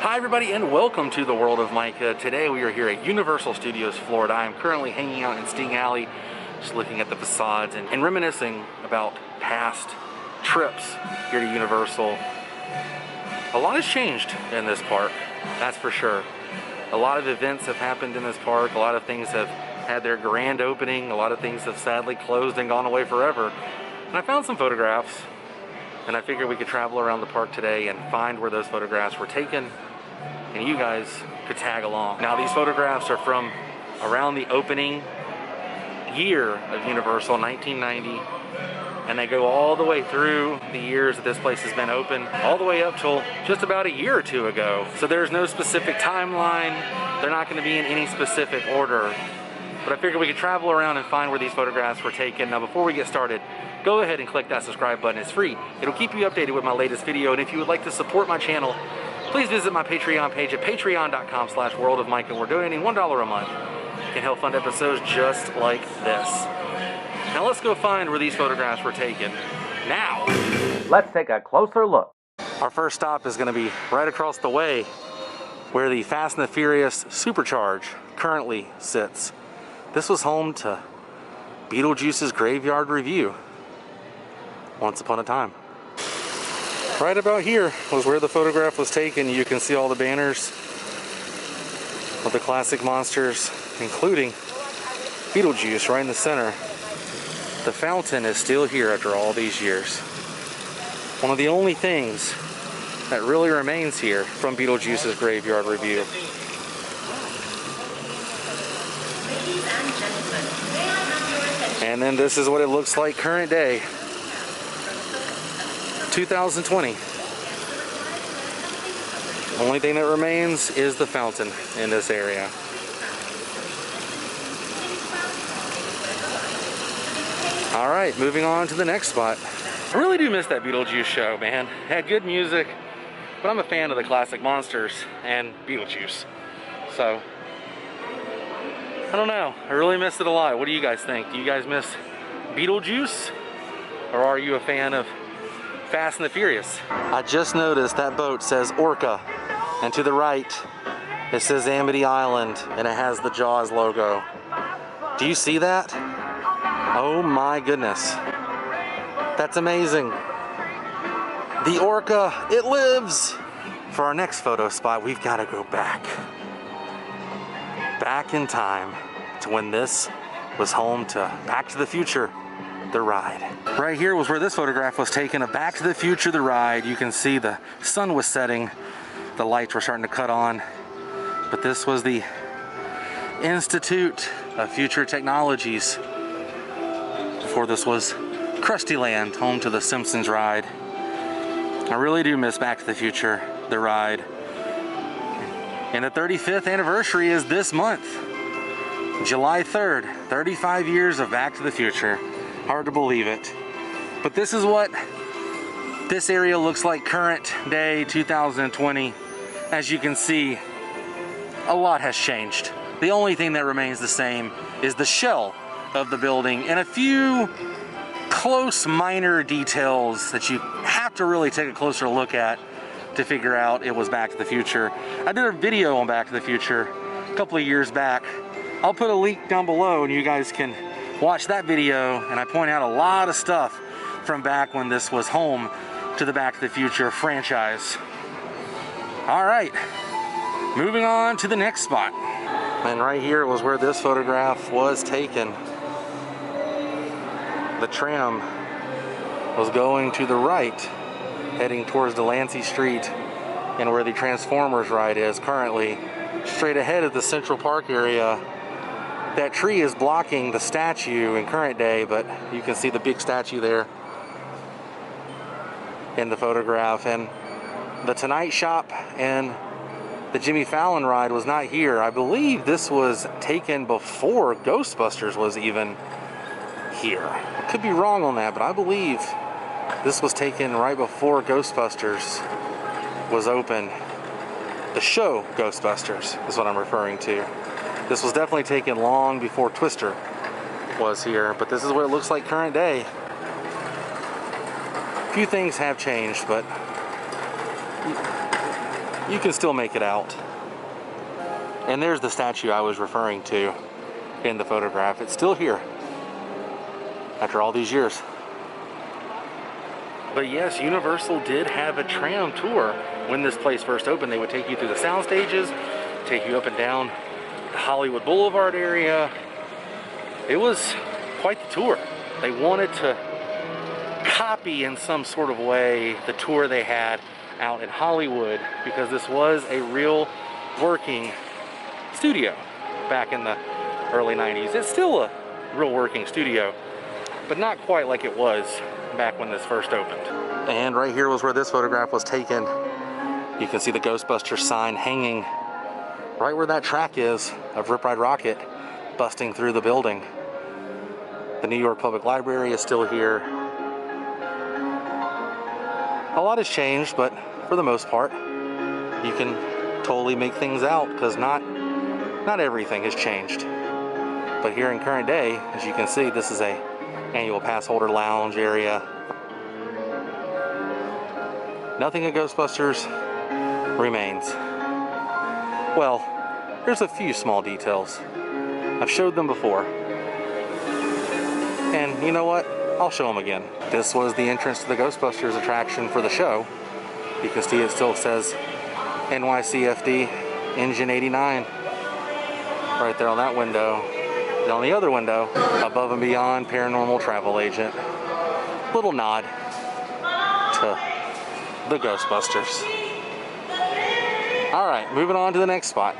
Hi everybody and welcome to the World of Micah. Today we are here at Universal Studios, Florida. I am currently hanging out in Sting Alley, just looking at the facades and reminiscing about past trips here to Universal. A lot has changed in this park, that's for sure. A lot of events have happened in this park. A lot of things have had their grand opening. A lot of things have sadly closed and gone away forever. And I found some photographs, and I figured we could travel around the park today and find where those photographs were taken, and you guys could tag along. Now these photographs are from around the opening year of Universal, 1990, and they go all the way through the years that this place has been open, all the way up till just about a year or two ago. So there's no specific timeline. They're not going to be in any specific order. But I figured we could travel around and find where these photographs were taken. Now before we get started, go ahead and click that subscribe button. It's free. It'll keep you updated with my latest video. And if you would like to support my channel, please visit my Patreon page at patreon.com/worldofmicah. We're donating $1 a month. You can help fund episodes just like this. Now let's go find where these photographs were taken. Now, let's take a closer look. Our first stop is going to be right across the way where the Fast and the Furious Supercharge currently sits. This was home to Beetlejuice's Graveyard Review once upon a time. Right about here was where the photograph was taken. You can see all the banners of the classic monsters, including Beetlejuice right in the center. The fountain is still here after all these years. One of the only things that really remains here from Beetlejuice's Graveyard Review. And then this is what it looks like current day, 2020. Only thing that remains is the fountain in this area. All right, moving on to the next spot. I really do miss that Beetlejuice show, man. It had good music, but I'm a fan of the classic monsters and Beetlejuice. So, I don't know. I really missed it a lot. What do you guys think? Do you guys miss Beetlejuice? Or are you a fan of Fast and the Furious? I just noticed that boat says Orca, and to the right it says Amity Island, and it has the Jaws logo. Do you see that? Oh my goodness. That's amazing. The Orca, it lives! For our next photo spot, we've got to go back in time to when this was home to Back to the Future, the ride. Right here was where this photograph was taken of Back to the Future, the ride. You can see the sun was setting, the lights were starting to cut on, but this was the Institute of Future Technologies before this was Krusty Land, home to the Simpsons ride. I really do miss Back to the Future, the ride. And the 35th anniversary is this month, July 3rd, 35 years of Back to the Future. Hard to believe it. But this is what this area looks like current day 2020. As you can see, a lot has changed. The only thing that remains the same is the shell of the building and a few close minor details that you have to really take a closer look at to figure out it was Back to the Future. I did a video on Back to the Future a couple of years back. I'll put a link down below and you guys can watch that video, and I point out a lot of stuff from back when this was home to the Back to the Future franchise. All right, moving on to the next spot. And right here was where this photograph was taken. The tram was going to the right, heading towards Delancey Street, and where the Transformers ride is currently. Straight ahead of the Central Park area, that tree is blocking the statue in current day, but you can see the big statue there in the photograph. And the Tonight Shop and the Jimmy Fallon ride was not here. I believe this was taken before Ghostbusters was even here. I could be wrong on that, but I believe this was taken right before Ghostbusters was open. The show Ghostbusters is what I'm referring to. This was definitely taken long before Twister was here, but this is what it looks like current day. A few things have changed, but you can still make it out. And there's the statue I was referring to in the photograph. It's still here after all these years. But yes, Universal did have a tram tour when this place first opened. They would take you through the sound stages, take you up and down the Hollywood Boulevard area. It was quite the tour. They wanted to copy in some sort of way the tour they had out in Hollywood, because this was a real working studio back in the early 90s. It's still a real working studio, but not quite like it was back when this first opened. And right here was where this photograph was taken. You can see the Ghostbusters sign hanging right where that track is of Rip Ride Rocket busting through the building. The New York Public Library is still here. A lot has changed, but for the most part, you can totally make things out, because not everything has changed. But here in current day, as you can see, this is a annual pass holder lounge area. Nothing of Ghostbusters remains. Well, there's a few small details. I've showed them before. And you know what? I'll show them again. This was the entrance to the Ghostbusters attraction for the show. You can see it still says NYCFD Engine 89 right there on that window. And on the other window, Above and Beyond Paranormal Travel Agent. Little nod to the Ghostbusters. All right, moving on to the next spot.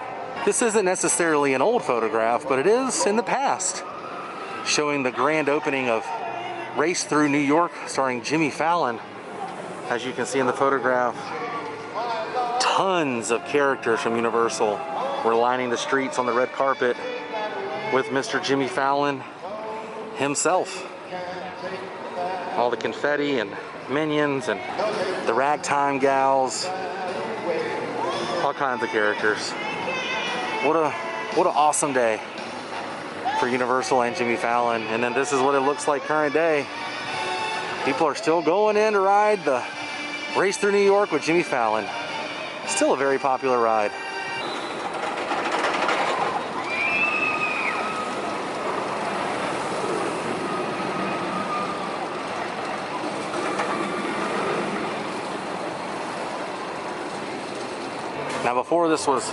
This isn't necessarily an old photograph, but it is in the past, showing the grand opening of Race Through New York starring Jimmy Fallon. As you can see in the photograph, tons of characters from Universal were lining the streets on the red carpet with Mr. Jimmy Fallon himself. All the confetti and minions and the ragtime gals, all kinds of characters. What an awesome day for Universal and Jimmy Fallon. And then this is what it looks like current day. People are still going in to ride the Race Through New York with Jimmy Fallon. Still a very popular ride. Now before this was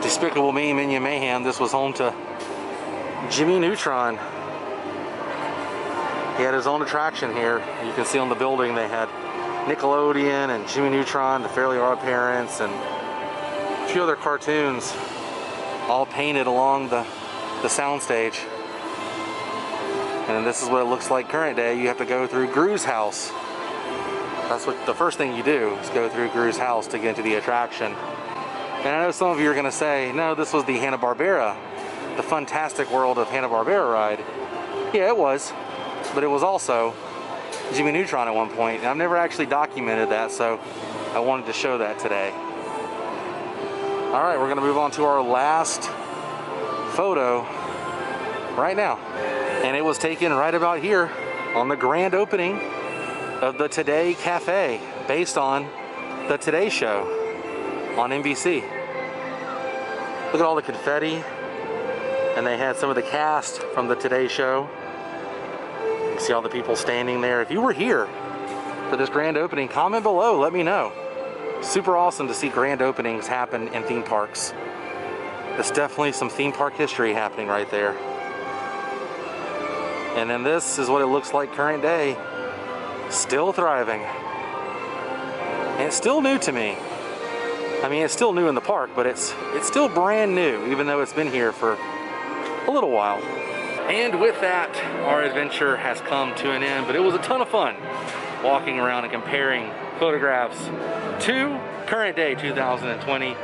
Despicable Me, Minion Mayhem, this was home to Jimmy Neutron. He had his own attraction here. You can see on the building they had Nickelodeon and Jimmy Neutron, the Fairly Odd Parents, and a few other cartoons all painted along the soundstage. And then this is what it looks like current day. You have to go through Gru's house. That's what the first thing you do, is go through Gru's house to get into the attraction. And I know some of you are going to say, no, this was the Hanna-Barbera, the Fantastic World of Hanna-Barbera ride. Yeah, it was. But it was also Jimmy Neutron at one point. And I've never actually documented that, so I wanted to show that today. All right, we're going to move on to our last photo right now. And it was taken right about here on the grand opening of the Today Cafe, based on the Today Show on NBC. Look at all the confetti. And they had some of the cast from the Today Show. You can see all the people standing there. If you were here for this grand opening, comment below, let me know. Super awesome to see grand openings happen in theme parks. There's definitely some theme park history happening right there. And then this is what it looks like current day. Still thriving. And it's still new to me. I mean, it's still new in the park, but it's still brand new, even though it's been here for a little while. And with that, our adventure has come to an end, but it was a ton of fun walking around and comparing photographs to current day 2020.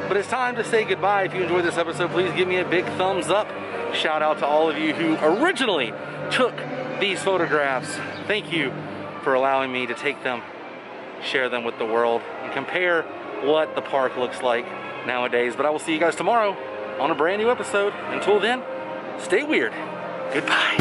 But it's time to say goodbye. If you enjoyed this episode, please give me a big thumbs up. Shout out to all of you who originally took these photographs. Thank you for allowing me to take them, share them with the world, and compare what the park looks like nowadays. But I will see you guys tomorrow on a brand new episode. Until then, stay weird. Goodbye.